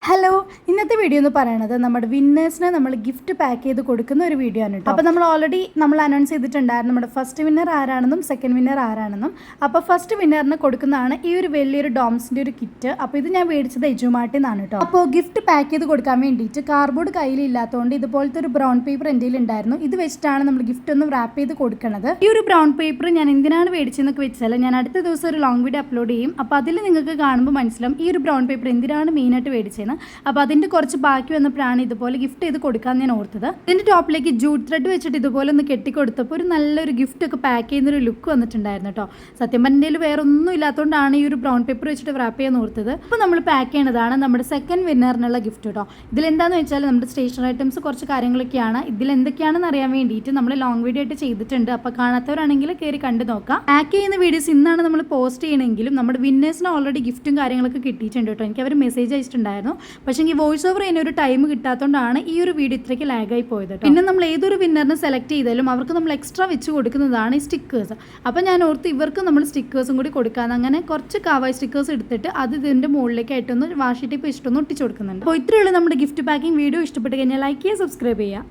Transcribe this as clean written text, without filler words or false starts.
Hello, ഇന്നത്തെ video എന്ന് പറയുന്നത് നമ്മുടെ വിന്നേഴ്സിനെ നമ്മൾ ഗിഫ്റ്റ് പാക്ക് ചെയ്ത് കൊടുക്കുന്ന ഒരു വീഡിയോ ആണ് കേട്ടോ. അപ്പോൾ നമ്മൾ ഓൾറെഡി അനൗൺസ് ചെയ്തിട്ടുണ്ടായിരുന്നു നമ്മുടെ ഫസ്റ്റ് വിന്നർ ആരാണെന്നും സെക്കൻഡ് വിന്നർ ആരാണെന്നും. അപ്പോൾ ഫസ്റ്റ് വിന്നറിന് കൊടുക്കുന്നതാണ് ഈ ഒരു വലിയൊരു ഡോംസിൻ്റെ ഒരു കിറ്റ്. അപ്പോൾ ഇത് ഞാൻ മേടിച്ചത് എജുമാർട്ടിൽ നിന്നാണ് കേട്ടോ. അപ്പോൾ ഗിഫ്റ്റ് പാക്ക് ചെയ്ത് കൊടുക്കാൻ വേണ്ടിയിട്ട് കാർഡ്ബോർഡ് കയ്യിലില്ലാത്തതുകൊണ്ട് ഇതുപോലത്തെ ഒരു ബ്രൗൺ പേപ്പർ എൻ്റെ ഉണ്ടായിരുന്നു. ഇത് വെച്ചിട്ടാണ് നമ്മൾ ഗിഫ്റ്റ് ഒന്ന് റാപ്പ് ചെയ്ത് കൊടുക്കുന്നത്. ഈ ഒരു ബ്രൗൺ പേപ്പർ ഞാൻ എന്തിനാണ് മേടിച്ചതെന്നൊക്കെ വെച്ചാൽ ഞാൻ അടുത്ത ദിവസം ഒരു ലോങ് വീഡിയോ അപ്ലോഡ് ചെയ്യും. അപ്പോൾ അതിൽ നിങ്ങൾക്ക് കാണുമ്പോൾ മനസ്സിലാവും ഈ ഒരു ബ്രൗൺ പേപ്പർ എന്തിനാണ് മെയിനായിട്ട് മേടിച്ചതെന്ന്. അപ്പോൾ അതിൻ്റെ കുറച്ച് ബാക്കി വന്നപ്പോഴാണ് ഇതുപോലെ ഗിഫ്റ്റ് ചെയ്ത് കൊടുക്കാമെന്ന് ഞാൻ ഓർത്തത്. ഇതിൻ്റെ ടോപ്പിലേക്ക് ജൂട്ട് ത്രെഡ് വെച്ചിട്ട് ഇതുപോലെ ഒന്ന് കെട്ടിക്കൊടുത്തപ്പോൾ ഒരു നല്ലൊരു ഗിഫ്റ്റ് ഒക്കെ പാക്ക് ചെയ്യുന്നൊരു ലുക്ക് വന്നിട്ടുണ്ടായിരുന്നു കേട്ടോ. സത്യം പറഞ്ഞാൽ വേറെ ഒന്നും ഇല്ലാത്തതുകൊണ്ടാണ് ഈ ഒരു ബ്രൗൺ പേപ്പർ വെച്ചിട്ട് റാപ്പ് ചെയ്യാൻ ഓർത്തത്. അപ്പോൾ നമ്മൾ പാക്ക് ചെയ്യുന്നതാണ് നമ്മുടെ സെക്കൻഡ് വിന്നറിനുള്ള ഗിഫ്റ്റ് കേട്ടോ. ഇതിലെന്താണെന്ന് വെച്ചാൽ നമ്മുടെ സ്റ്റേഷനറി ഐറ്റംസ് കുറച്ച് കാര്യങ്ങളൊക്കെയാണ്. ഇതിലെന്തൊക്കെയാണെന്ന് അറിയാൻ വേണ്ടിയിട്ട് നമ്മൾ ലോങ് വീഡിയോ ആയിട്ട് ചെയ്തിട്ടുണ്ട്. അപ്പോൾ കാണാത്തവരാണെങ്കിൽ കയറി കണ്ടു നോക്കാം. പാക്ക് ചെയ്യുന്ന വീഡിയോസ് ഇന്നാണ് നമ്മൾ പോസ്റ്റ് ചെയ്യണമെങ്കിലും നമ്മുടെ വിന്നേഴ്സിന് ഓൾറെഡി ഗിഫ്റ്റും കാര്യങ്ങളൊക്കെ കിട്ടിയിട്ടുണ്ട് കേട്ടോ. എനിക്ക് അവർ മെസ്സേജ് അയച്ചിട്ടുണ്ടായിരുന്നു. പക്ഷേ ഈ വോയിസ് ഓവർ ചെയ്യുന്ന ഒരു ടൈം കിട്ടാത്തതുകൊണ്ടാണ് ഈ ഒരു വീഡിയോ ഇത്രയ്ക്ക് ലാഗായി പോയത്. പിന്നെ നമ്മൾ ഏതൊരു വിന്നറിനെ സെലക്ട് ചെയ്താലും അവർക്ക് നമ്മൾ എക്സ്ട്രാ വെച്ച് കൊടുക്കുന്നതാണ് ഈ സ്റ്റിക്കേഴ്സ്. അപ്പോൾ ഞാൻ ഓർത്ത് ഇവർക്ക് നമ്മൾ സ്റ്റിക്കേഴ്സും കൂടി കൊടുക്കാമെന്ന്. അങ്ങനെ കുറച്ച് കാവായി സ്റ്റിക്കേഴ്സ് എടുത്തിട്ട് അത് ഇതിൻ്റെ മുകളിലേക്കായിട്ടൊന്ന് വാഷി ടേപ്പ് ഇഷ്ടമൊന്ന് ഒട്ടിച്ച് കൊടുക്കുന്നുണ്ട്. അപ്പോൾ ഇത്രയുള്ള നമ്മുടെ ഗിഫ്റ്റ് പാക്കിംഗ് വീഡിയോ ഇഷ്ടപ്പെട്ട് കഴിഞ്ഞാൽ ലൈക്ക് ചെയ്യുക, സബ്സ്ക്രൈബ് ചെയ്യുക.